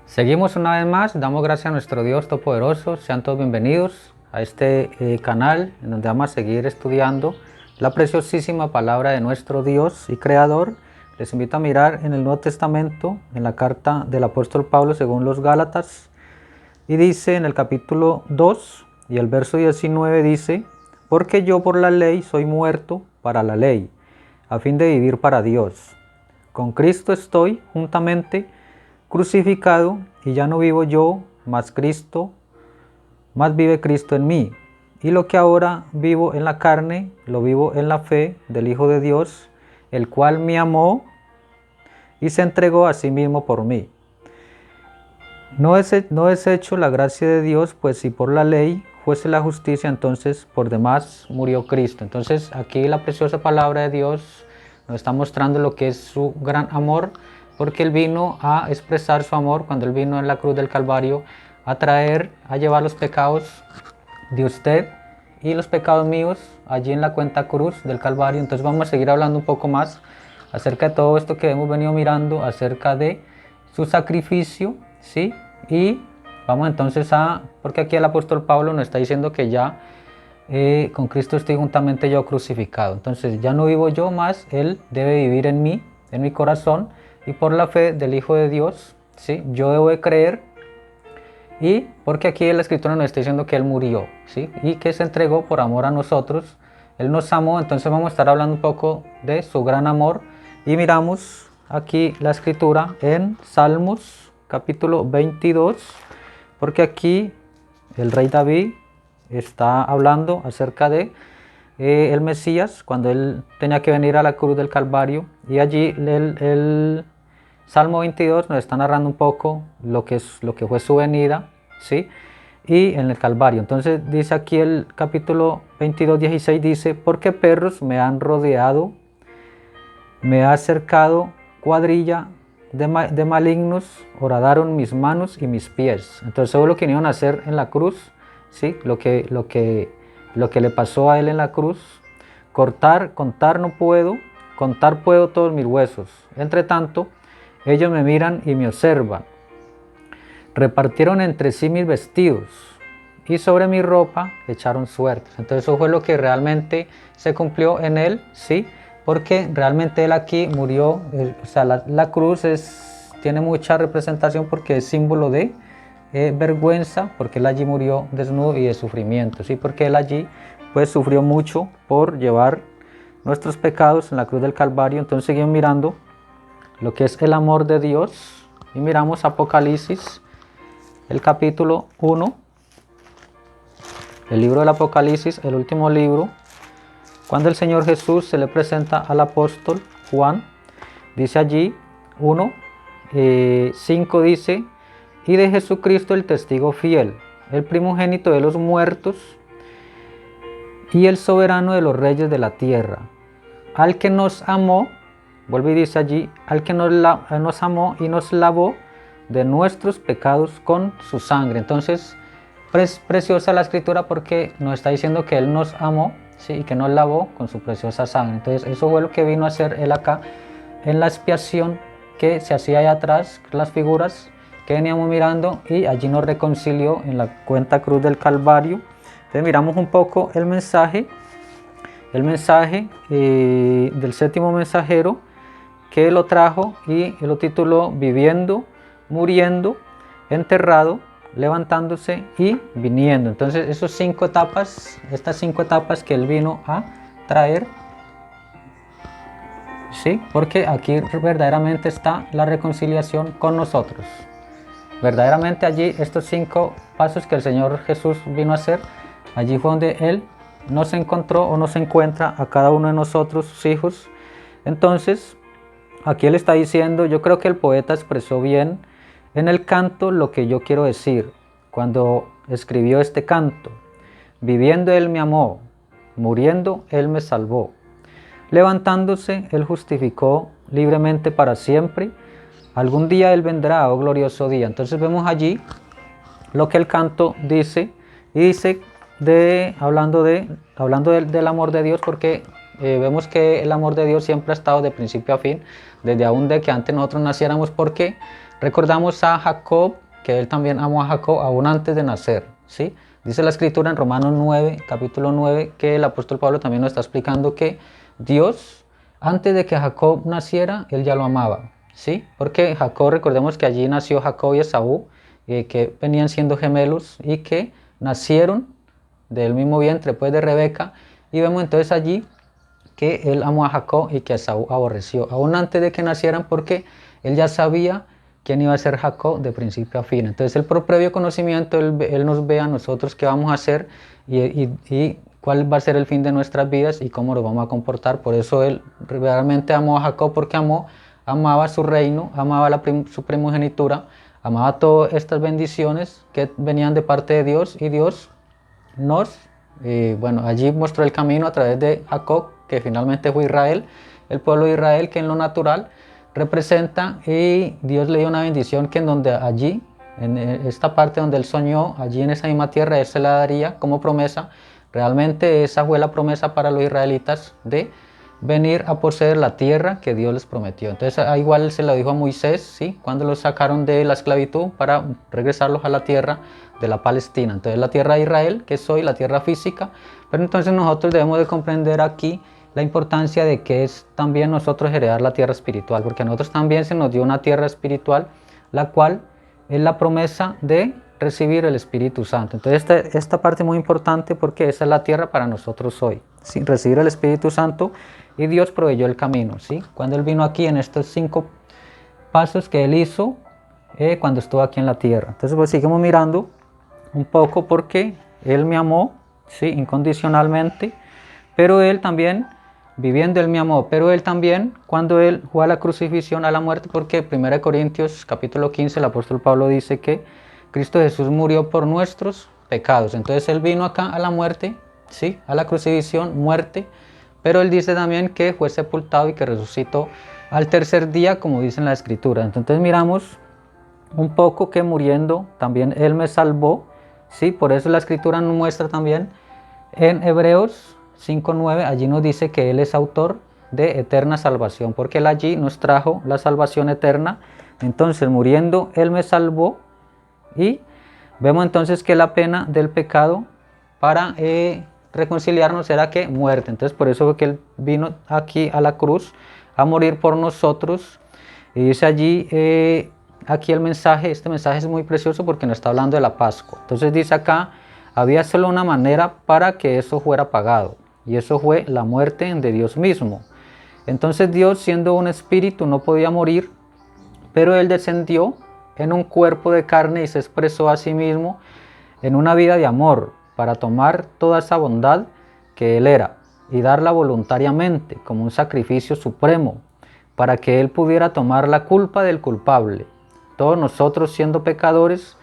Seguimos una vez más, damos gracias a nuestro Dios Todopoderoso, sean todos bienvenidos a este canal en donde vamos a seguir estudiando la preciosísima palabra de nuestro Dios y Creador. Les invito a mirar en el Nuevo Testamento, en la carta del apóstol Pablo según los Gálatas, y dice en el capítulo 2 y el verso 19 dice: porque yo por la ley soy muerto para la ley, a fin de vivir para Dios. Con Cristo estoy juntamente crucificado, y ya no vivo yo, mas vive Cristo en mí. Y lo que ahora vivo en la carne, lo vivo en la fe del Hijo de Dios, el cual me amó y se entregó a sí mismo por mí. No desecho la gracia de Dios, pues si por la ley fuese la justicia, entonces por demás murió Cristo. Entonces aquí la preciosa palabra de Dios nos está mostrando lo que es su gran amor, porque Él vino a expresar su amor cuando Él vino en la cruz del Calvario a llevar los pecados de usted y los pecados míos allí en la cuenta cruz del Calvario. Entonces vamos a seguir hablando un poco más acerca de todo esto que hemos venido mirando, acerca de su sacrificio, ¿sí? Y vamos entonces porque aquí el apóstol Pablo nos está diciendo que ya con Cristo estoy juntamente yo crucificado. Entonces ya no vivo yo más, Él debe vivir en mí, en mi corazón, y por la fe del Hijo de Dios, ¿sí? Yo debo de creer, y porque aquí la Escritura nos está diciendo que Él murió, ¿sí? Y que se entregó por amor a nosotros. Él nos amó. Entonces vamos a estar hablando un poco de su gran amor, y miramos aquí la Escritura en Salmos capítulo 22, porque aquí el rey David está hablando acerca de el Mesías, cuando él tenía que venir a la cruz del Calvario, y allí el Salmo 22 nos está narrando un poco lo que fue su venida, ¿sí? Y en el Calvario. Entonces dice aquí el capítulo 22, 16, dice: porque perros me han rodeado, me ha cercado cuadrilla de malignos, horadaron mis manos y mis pies. Entonces todo lo que iban a hacer en la cruz, ¿sí? Lo que le pasó a él en la cruz. Contar no puedo, contar puedo todos mis huesos. Entre tanto, ellos me miran y me observan. Repartieron entre sí mis vestidos, y sobre mi ropa echaron suertes. Entonces eso fue lo que realmente se cumplió en él, ¿sí? Porque realmente él aquí murió. O sea, la cruz tiene mucha representación porque es símbolo de vergüenza, porque él allí murió desnudo, y de sufrimiento, ¿sí? Porque él allí pues sufrió mucho por llevar nuestros pecados en la cruz del Calvario. Entonces seguimos mirando lo que es el amor de Dios, y miramos Apocalipsis, el capítulo 1, el libro del Apocalipsis, el último libro, cuando el Señor Jesús se le presenta al apóstol Juan. Dice allí 1:5, dice: y de Jesucristo el testigo fiel, el primogénito de los muertos y el soberano de los reyes de la tierra, al que nos amó. Vuelve y dice allí: al que nos amó y nos lavó de nuestros pecados con su sangre. Entonces preciosa la Escritura, porque nos está diciendo que Él nos amó, ¿sí? Y que nos lavó con su preciosa sangre. Entonces eso fue lo que vino a hacer Él acá en la expiación que se hacía allá atrás, las figuras que veníamos mirando, y allí nos reconcilió en la cuenta cruz del Calvario. Entonces miramos un poco el mensaje del séptimo mensajero, que lo trajo y lo tituló: viviendo, muriendo, enterrado, levantándose y viniendo. Entonces estas 5 etapas que él vino a traer, ¿sí? Porque aquí verdaderamente está la reconciliación con nosotros. Verdaderamente allí, estos 5 pasos que el Señor Jesús vino a hacer, allí fue donde Él nos encontró o nos encuentra a cada uno de nosotros, sus hijos. Entonces aquí Él está diciendo, yo creo que el poeta expresó bien en el canto lo que yo quiero decir cuando escribió este canto: viviendo Él me amó, muriendo Él me salvó, levantándose Él justificó libremente para siempre, algún día Él vendrá, oh glorioso día. Entonces vemos allí lo que el canto dice, y dice hablando del amor de Dios, porque vemos que el amor de Dios siempre ha estado de principio a fin, desde aún de que antes nosotros naciéramos, porque Recordamos a Jacob, que él también amó a Jacob aún antes de nacer, ¿sí? Dice la escritura en Romanos 9, capítulo 9, que el apóstol Pablo también nos está explicando que Dios, antes de que Jacob naciera, él ya lo amaba, ¿sí? Porque Jacob, recordemos que allí nació Jacob y Esaú, que venían siendo gemelos y que nacieron del mismo vientre, pues, de Rebeca, y vemos entonces allí que él amó a Jacob y que a Esaú aborreció, aún antes de que nacieran, porque él ya sabía quién iba a ser Jacob de principio a fin. Entonces él, por previo conocimiento, él nos ve a nosotros qué vamos a hacer y cuál va a ser el fin de nuestras vidas y cómo nos vamos a comportar. Por eso él realmente amó a Jacob, porque amaba su reino, amaba su primogenitura, amaba todas estas bendiciones que venían de parte de Dios, y Dios bueno, allí mostró el camino a través de Jacob, que finalmente fue Israel, el pueblo de Israel, que en lo natural representa, y Dios le dio una bendición que en donde allí, en esta parte donde él soñó, allí en esa misma tierra, él se la daría como promesa. Realmente esa fue la promesa para los israelitas de venir a poseer la tierra que Dios les prometió. Entonces igual se lo dijo a Moisés, ¿sí? Cuando los sacaron de la esclavitud para regresarlos a la tierra de la Palestina. Entonces la tierra de Israel, que es hoy la tierra física, pero entonces nosotros debemos de comprender aquí la importancia de que es también nosotros heredar la tierra espiritual, porque a nosotros también se nos dio una tierra espiritual, la cual es la promesa de recibir el Espíritu Santo. Entonces esta parte es muy importante, porque esa es la tierra para nosotros hoy, ¿sí? Recibir el Espíritu Santo, y Dios proveyó el camino, ¿sí? Cuando Él vino aquí en estos 5 pasos que Él hizo cuando estuvo aquí en la tierra. Entonces pues seguimos mirando un poco, porque Él me amó, ¿sí? Incondicionalmente, pero Él también, viviendo Él me amó, pero Él también, cuando Él fue a la crucifixión, a la muerte, porque 1 Corintios capítulo 15, el apóstol Pablo dice que Cristo Jesús murió por nuestros pecados. Entonces Él vino acá a la muerte, ¿sí? A la crucifixión, muerte, pero Él dice también que fue sepultado y que resucitó al tercer día, como dice en la Escritura. Entonces miramos un poco que muriendo también Él me salvó, ¿sí? Por eso la Escritura nos muestra también en Hebreos 5:9, allí nos dice que Él es autor de eterna salvación, porque Él allí nos trajo la salvación eterna. Entonces muriendo Él me salvó, y vemos entonces que la pena del pecado para reconciliarnos era que muerte. Entonces por eso fue que Él vino aquí a la cruz a morir por nosotros. Y dice allí, aquí el mensaje, este mensaje es muy precioso porque nos está hablando de la Pascua. Entonces dice acá, había solo una manera para que eso fuera pagado, y eso fue la muerte de Dios mismo. Entonces Dios, siendo un espíritu, no podía morir, pero Él descendió en un cuerpo de carne y se expresó a sí mismo en una vida de amor, para tomar toda esa bondad que Él era y darla voluntariamente como un sacrificio supremo, para que Él pudiera tomar la culpa del culpable, todos nosotros siendo pecadores.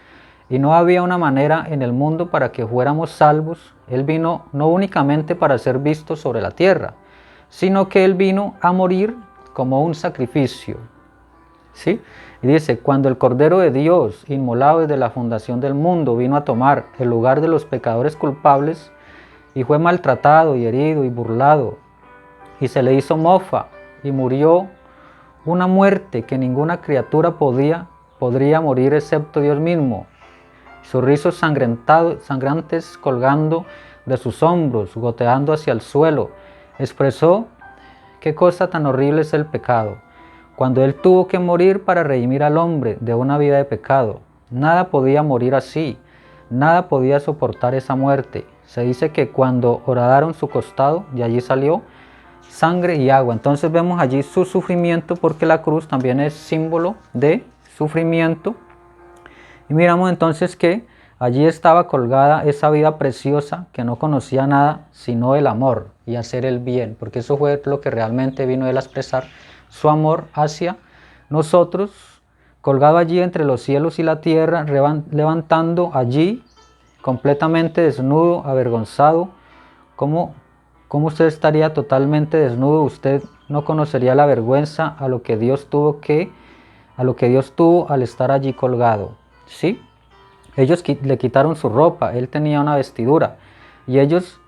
Y no había una manera en el mundo para que fuéramos salvos. Él vino no únicamente para ser visto sobre la tierra, sino que Él vino a morir como un sacrificio, ¿sí? Y dice, cuando el Cordero de Dios, inmolado desde la fundación del mundo, vino a tomar el lugar de los pecadores culpables, y fue maltratado y herido y burlado, y se le hizo mofa, y murió una muerte que ninguna criatura podría morir excepto Dios mismo. Sus rizos sangrantes colgando de sus hombros, goteando hacia el suelo, expresó qué cosa tan horrible es el pecado, cuando Él tuvo que morir para redimir al hombre de una vida de pecado. Nada podía morir así, nada podía soportar esa muerte. Se dice que cuando horadaron su costado, de allí salió sangre y agua. Entonces vemos allí su sufrimiento, porque la cruz también es símbolo de sufrimiento. Y miramos entonces que allí estaba colgada esa vida preciosa que no conocía nada sino el amor y hacer el bien, porque eso fue lo que realmente vino Él a expresar, su amor hacia nosotros, colgado allí entre los cielos y la tierra, levantando allí completamente desnudo, avergonzado. ¿Cómo usted estaría totalmente desnudo? Usted no conocería la vergüenza a lo que Dios tuvo al estar allí colgado, ¿sí? Ellos le quitaron su ropa, Él tenía una vestidura, y ellos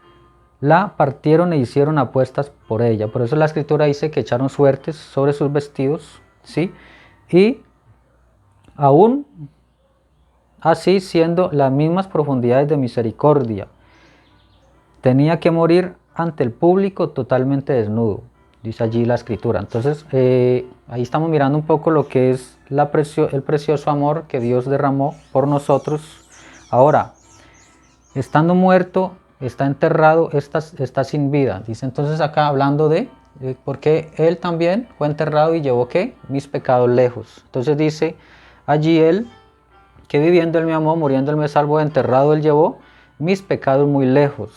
la partieron e hicieron apuestas por ella. Por eso la Escritura dice que echaron suertes sobre sus vestidos, ¿sí? Y aún así siendo las mismas profundidades de misericordia, tenía que morir ante el público totalmente desnudo, dice allí la escritura. Entonces ahí estamos mirando un poco lo que es el precioso amor que Dios derramó por nosotros. Ahora, estando muerto, está enterrado, está sin vida. Dice entonces acá hablando de porque Él también fue enterrado y llevó ¿qué? Mis pecados lejos. Entonces dice allí Él, que viviendo Él me amó, muriendo Él me salvó, enterrado Él llevó mis pecados muy lejos.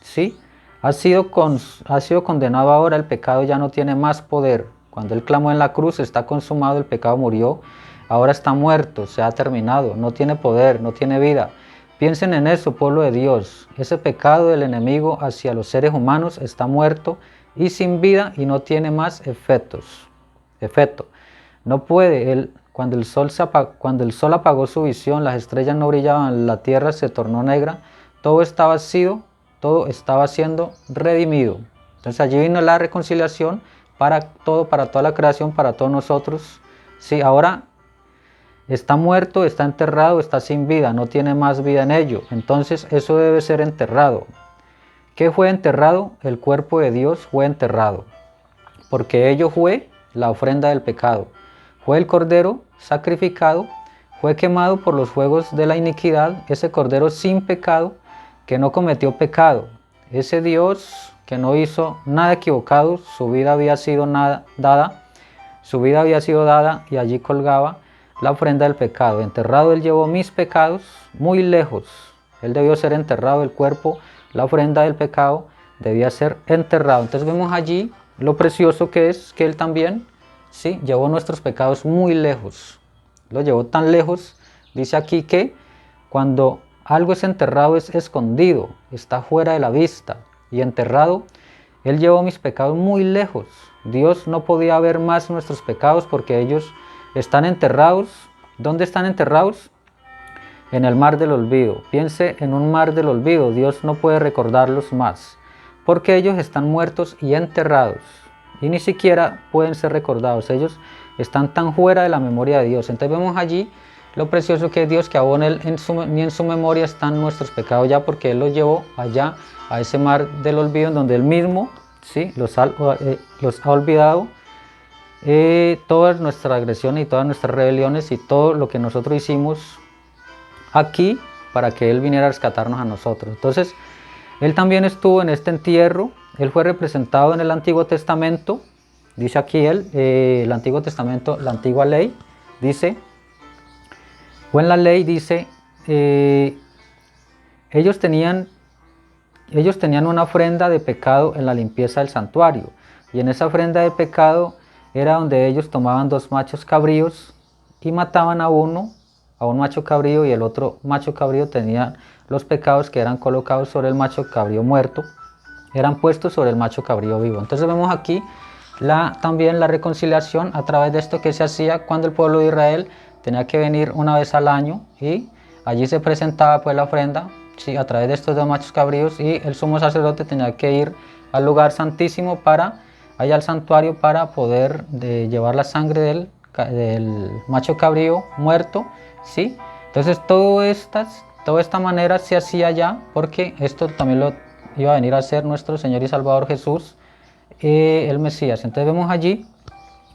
¿Sí? Ha sido condenado ahora, el pecado ya no tiene más poder. Cuando Él clamó en la cruz, está consumado, el pecado murió, ahora está muerto, se ha terminado, no tiene poder, no tiene vida. Piensen en eso, pueblo de Dios. Ese pecado del enemigo hacia los seres humanos está muerto y sin vida y no tiene más efecto. No puede, cuando el sol apagó su visión, las estrellas no brillaban, la tierra se tornó negra, todo estaba vacío, todo estaba siendo redimido. Entonces allí vino la reconciliación para toda la creación, para todos nosotros. Sí, ahora está muerto, está enterrado, está sin vida, no tiene más vida en ello. Entonces eso debe ser enterrado. ¿Qué fue enterrado? El cuerpo de Dios fue enterrado, porque ello fue la ofrenda del pecado. Fue el cordero sacrificado, fue quemado por los fuegos de la iniquidad, ese cordero sin pecado, que no cometió pecado. Ese Dios que no hizo nada equivocado, su vida había sido dada y allí colgaba la ofrenda del pecado. Enterrado Él llevó mis pecados muy lejos. Él debió ser enterrado, el cuerpo, la ofrenda del pecado debía ser enterrado. Entonces vemos allí lo precioso que es que Él también, sí, llevó nuestros pecados muy lejos. Lo llevó tan lejos, dice aquí que cuando algo es enterrado es escondido, está fuera de la vista. Y enterrado, Él llevó mis pecados muy lejos. Dios no podía ver más nuestros pecados porque ellos están enterrados. ¿Dónde están enterrados? En el mar del olvido. Piense en un mar del olvido. Dios no puede recordarlos más, porque ellos están muertos y enterrados. Y ni siquiera pueden ser recordados. Ellos están tan fuera de la memoria de Dios. Entonces vemos allí lo precioso que es Dios, que aún ni en su memoria están nuestros pecados ya, porque Él los llevó allá a ese mar del olvido, en donde Él mismo, ¿sí?, los ha olvidado, todas nuestras agresiones y todas nuestras rebeliones y todo lo que nosotros hicimos aquí para que Él viniera a rescatarnos a nosotros. Entonces Él también estuvo en este entierro. Él fue representado en el Antiguo Testamento. Dice aquí el Antiguo Testamento, la antigua ley, dice, o en la ley dice, ellos tenían una ofrenda de pecado en la limpieza del santuario, y en esa ofrenda de pecado era donde ellos tomaban 2 machos cabríos y mataban a un macho cabrío, y el otro macho cabrío tenía los pecados que eran colocados sobre el macho cabrío muerto, eran puestos sobre el macho cabrío vivo. Entonces vemos aquí también la reconciliación a través de esto que se hacía cuando el pueblo de Israel tenía que venir una vez al año, y allí se presentaba pues la ofrenda, sí, a través de estos 2 machos cabríos, y el sumo sacerdote tenía que ir al lugar santísimo, allá al santuario, para poder llevar la sangre del macho cabrío muerto, ¿sí? Entonces toda esta manera se hacía allá, porque esto también lo iba a venir a hacer nuestro Señor y Salvador Jesús, el Mesías. Entonces vemos allí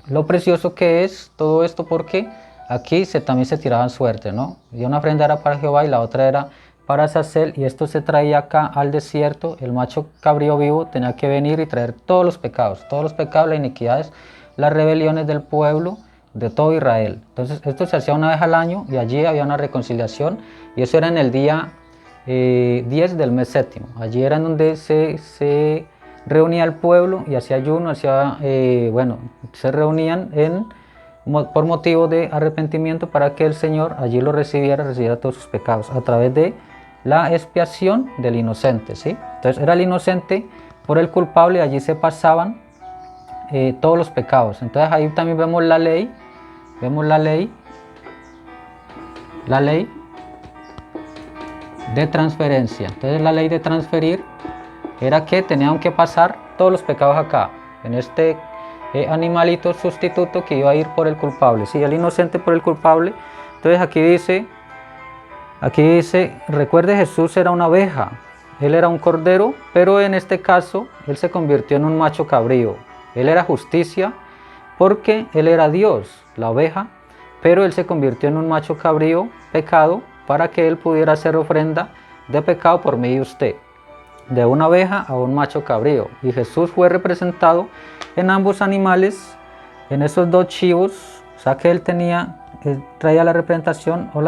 lo precioso que es todo esto, porque aquí también se tiraban suerte, ¿no? Y una ofrenda era para Jehová y la otra era para Azazel, y esto se traía acá al desierto. El macho cabrío vivo tenía que venir y traer todos los pecados, las iniquidades, las rebeliones del pueblo, de todo Israel. Entonces esto se hacía una vez al año, y allí había una reconciliación, y eso era en el día 10 del mes séptimo. Allí era en donde se reunía el pueblo y hacía ayuno, se reunían por motivo de arrepentimiento, para que el Señor allí lo recibiera todos sus pecados a través de la expiación del inocente, ¿sí? Entonces era el inocente por el culpable, y allí se pasaban todos los pecados. Entonces ahí también vemos la ley de transferencia. Entonces la ley de transferir era que tenían que pasar todos los pecados acá, en este animalito sustituto que iba a ir por el culpable. Si el inocente por el culpable, Entonces aquí dice, recuerde, Jesús era una oveja, él era un cordero, pero en este caso él se convirtió en un macho cabrío. Él era justicia porque él era Dios, la oveja, pero él se convirtió en un macho cabrío, pecado, para que él pudiera hacer ofrenda de pecado por mí y usted, de una oveja a un macho cabrío. Y Jesús fue representado en ambos animales, en esos dos chivos, o sea que él traía la representación o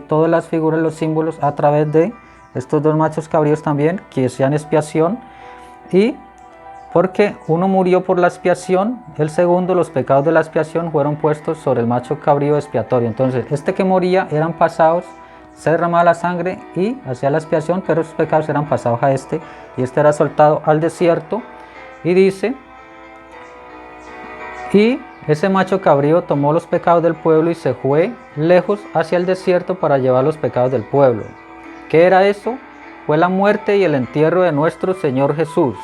todas las figuras, los símbolos a través de estos dos machos cabríos también, que hacían expiación, y porque uno murió por la expiación, el segundo, los pecados de la expiación fueron puestos sobre el macho cabrío expiatorio. Entonces, este que moría eran pasados, se derramaba la sangre y hacía la expiación, pero esos pecados eran pasados a este, y este era soltado al desierto. Y dice, y ese macho cabrío tomó los pecados del pueblo y se fue lejos hacia el desierto para llevar los pecados del pueblo. ¿Qué era eso? Fue la muerte y el entierro de nuestro Señor Jesús.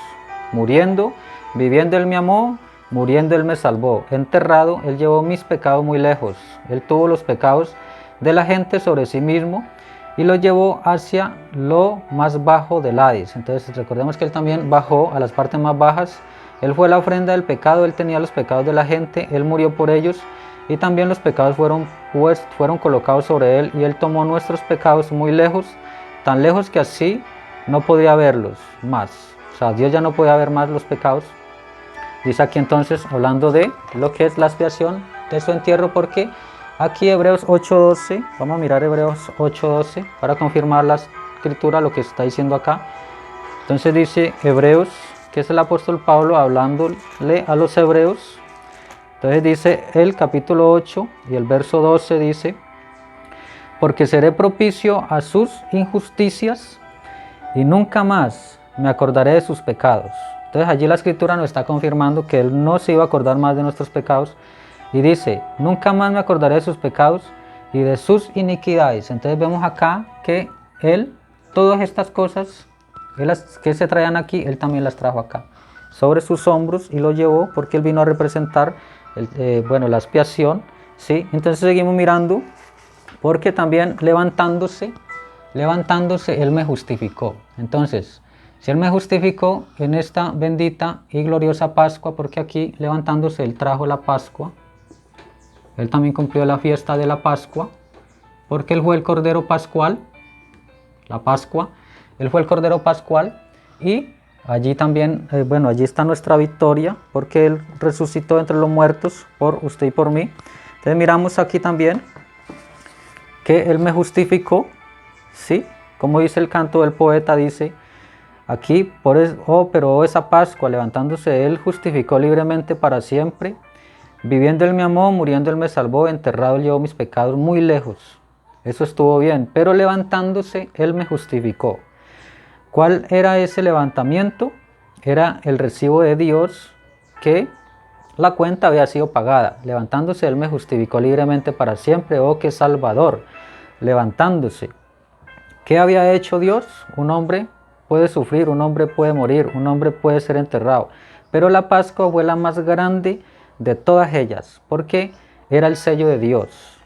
Muriendo, viviendo Él me amó, muriendo Él me salvó. Enterrado, Él llevó mis pecados muy lejos. Él tuvo los pecados de la gente sobre sí mismo y los llevó hacia lo más bajo del Hades. Entonces recordemos que Él también bajó a las partes más bajas. Él fue la ofrenda del pecado, Él tenía los pecados de la gente, Él murió por ellos y también los pecados fueron colocados sobre Él, y Él tomó nuestros pecados muy lejos, tan lejos que así no podía verlos más. O sea, Dios ya no podía ver más los pecados. Dice aquí entonces, hablando de lo que es la expiación de su entierro, porque aquí Hebreos 8:12, vamos a mirar Hebreos 8:12 para confirmar la escritura, lo que está diciendo acá. Entonces dice Hebreos, que es el apóstol Pablo hablándole a los hebreos. Entonces dice el capítulo 8 y el verso 12 dice, porque seré propicio a sus injusticias y nunca más me acordaré de sus pecados. Entonces allí la escritura nos está confirmando que Él no se iba a acordar más de nuestros pecados, y dice, nunca más me acordaré de sus pecados y de sus iniquidades. Entonces vemos acá que Él, todas estas cosas que se traían aquí, Él también las trajo acá, sobre sus hombros, y lo llevó porque Él vino a representar la expiación, ¿sí? Entonces seguimos mirando, porque también levantándose, Él me justificó. Entonces, si Él me justificó en esta bendita y gloriosa Pascua, porque aquí levantándose Él trajo la Pascua, Él también cumplió la fiesta de la Pascua, porque Él fue el Cordero Pascual, la Pascua, Él fue el Cordero Pascual, y allí también, allí está nuestra victoria, porque Él resucitó entre los muertos por usted y por mí. Entonces miramos aquí también que Él me justificó, ¿sí? Como dice el canto del poeta, dice aquí, pero esa Pascua, levantándose Él justificó libremente para siempre, viviendo Él me amó, muriendo Él me salvó, enterrado Él llevó mis pecados muy lejos. Eso estuvo bien, pero levantándose Él me justificó. ¿Cuál era ese levantamiento? Era el recibo de Dios, que la cuenta había sido pagada. Levantándose Él me justificó libremente para siempre. Oh, qué Salvador. Levantándose. ¿Qué había hecho Dios? Un hombre puede sufrir, un hombre puede morir, un hombre puede ser enterrado, pero la Pascua fue la más grande de todas ellas, porque era el sello de Dios.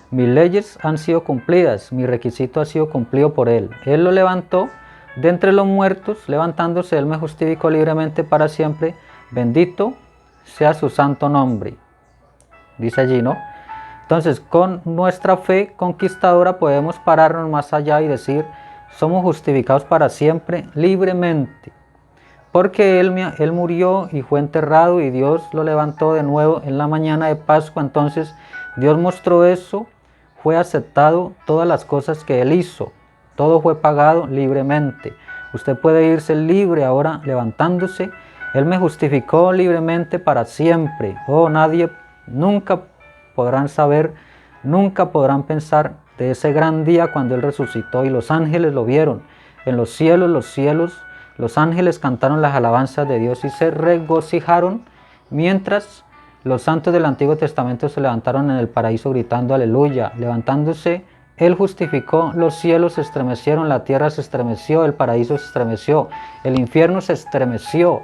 Mis leyes han sido cumplidas, mi requisito ha sido cumplido por Él. Él lo levantó de entre los muertos, levantándose Él me justificó libremente para siempre. Bendito sea su santo nombre. Dice allí, ¿no? Entonces, con nuestra fe conquistadora podemos pararnos más allá y decir, somos justificados para siempre, libremente. Porque Él murió y fue enterrado, y Dios lo levantó de nuevo en la mañana de Pascua. Entonces, Dios mostró eso, fue aceptado todas las cosas que Él hizo. Todo fue pagado libremente. Usted puede irse libre ahora levantándose. Él me justificó libremente para siempre. Oh, nadie, nunca podrán saber, nunca podrán pensar de ese gran día cuando Él resucitó y los ángeles lo vieron. En los cielos, los ángeles cantaron las alabanzas de Dios y se regocijaron, mientras los santos del Antiguo Testamento se levantaron en el paraíso gritando aleluya. Levantándose, Él justificó, los cielos se estremecieron, la tierra se estremeció, el paraíso se estremeció, el infierno se estremeció.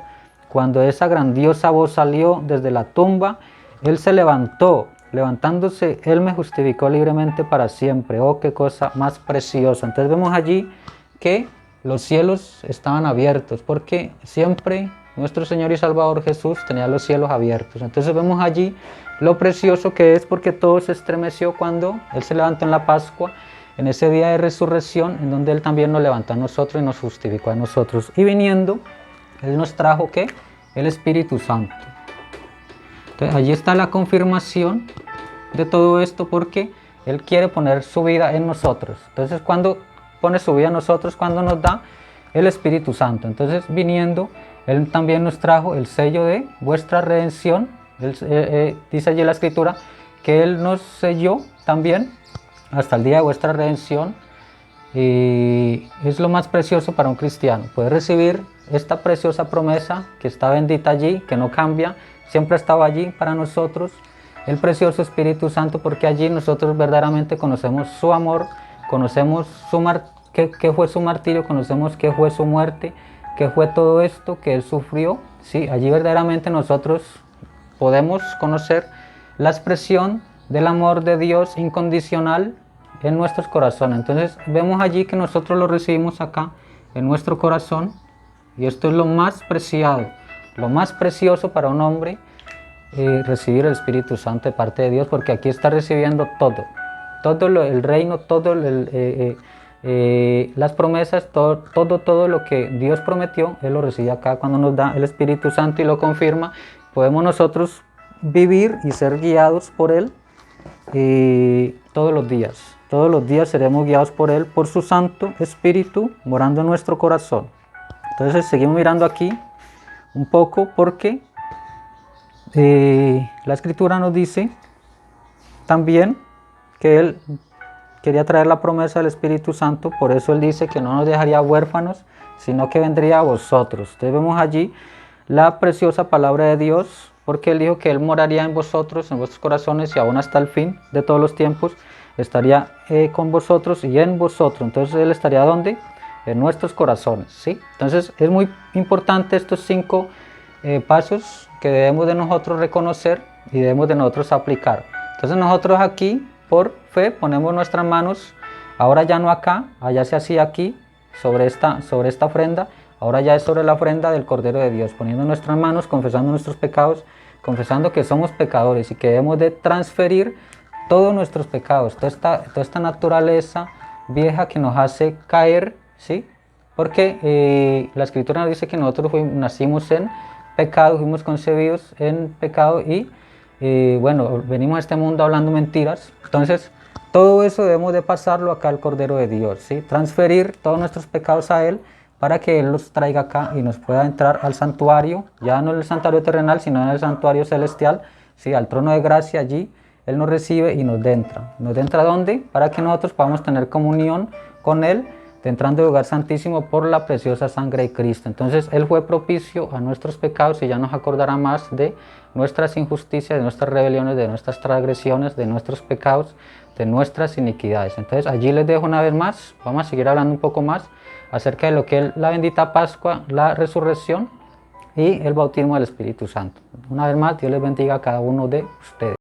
Cuando esa grandiosa voz salió desde la tumba, Él se levantó levantándose, Él me justificó libremente para siempre. Oh, qué cosa más preciosa. Entonces vemos allí que los cielos estaban abiertos, porque siempre nuestro Señor y Salvador Jesús tenía los cielos abiertos. Entonces vemos allí lo precioso que es, porque todo se estremeció cuando Él se levantó en la Pascua, en ese día de resurrección, en donde Él también nos levantó a nosotros y nos justificó a nosotros. Y viniendo, Él nos trajo, ¿qué? El Espíritu Santo. Entonces, allí está la confirmación de todo esto, porque Él quiere poner su vida en nosotros. Entonces, cuando pone su vida en nosotros, cuando nos da el Espíritu Santo. Entonces, viniendo, Él también nos trajo el sello de vuestra redención. Dice allí la Escritura que Él nos selló también hasta el día de vuestra redención. Y es lo más precioso para un cristiano, poder recibir esta preciosa promesa que está bendita allí, que no cambia, siempre ha estado allí para nosotros, el precioso Espíritu Santo, porque allí nosotros verdaderamente conocemos su amor, conocemos qué fue su martirio, conocemos qué fue su muerte, qué fue todo esto que Él sufrió. Sí, allí verdaderamente nosotros podemos conocer la expresión del amor de Dios incondicional en nuestros corazones. Entonces vemos allí que nosotros lo recibimos acá en nuestro corazón, y esto es lo más preciado, lo más precioso para un hombre, recibir el Espíritu Santo de parte de Dios, porque aquí está recibiendo el reino, las promesas, todo lo que Dios prometió, Él lo recibe acá cuando nos da el Espíritu Santo y lo confirma. Podemos nosotros vivir y ser guiados por Él todos los días seremos guiados por Él, por su Santo Espíritu morando en nuestro corazón. Entonces seguimos mirando aquí un poco, porque la Escritura nos dice también que Él quería traer la promesa del Espíritu Santo, por eso Él dice que no nos dejaría huérfanos, sino que vendría a vosotros. Entonces vemos allí la preciosa palabra de Dios, porque Él dijo que Él moraría en vosotros, en vuestros corazones, y aún hasta el fin de todos los tiempos estaría con vosotros y en vosotros. Entonces Él estaría ¿dónde? En nuestros corazones, ¿sí? Entonces es muy importante estos 5 pasos que debemos de nosotros reconocer y debemos de nosotros aplicar. Entonces nosotros aquí, por fe, ponemos nuestras manos, ahora ya no acá, allá se hacía aquí, sobre esta ofrenda, ahora ya es sobre la ofrenda del Cordero de Dios, poniendo nuestras manos, confesando nuestros pecados, confesando que somos pecadores y que debemos de transferir todos nuestros pecados, toda esta naturaleza vieja que nos hace caer, ¿sí? Porque la Escritura nos dice que nosotros nacimos en pecado, fuimos concebidos en pecado y bueno, venimos a este mundo hablando mentiras. Entonces, todo eso debemos de pasarlo acá al Cordero de Dios, ¿sí? Transferir todos nuestros pecados a Él, para que Él los traiga acá y nos pueda entrar al santuario, ya no en el santuario terrenal, sino en el santuario celestial, ¿sí? Al trono de gracia. Allí Él nos recibe y nos entra. ¿Nos entra dónde? Para que nosotros podamos tener comunión con Él, entrando al lugar santísimo por la preciosa sangre de Cristo. Entonces Él fue propicio a nuestros pecados y ya nos acordará más de nuestras injusticias, de nuestras rebeliones, de nuestras transgresiones, de nuestros pecados, de nuestras iniquidades. Entonces allí les dejo una vez más, vamos a seguir hablando un poco más acerca de lo que es la bendita Pascua, la resurrección y el bautismo del Espíritu Santo. Una vez más, Dios les bendiga a cada uno de ustedes.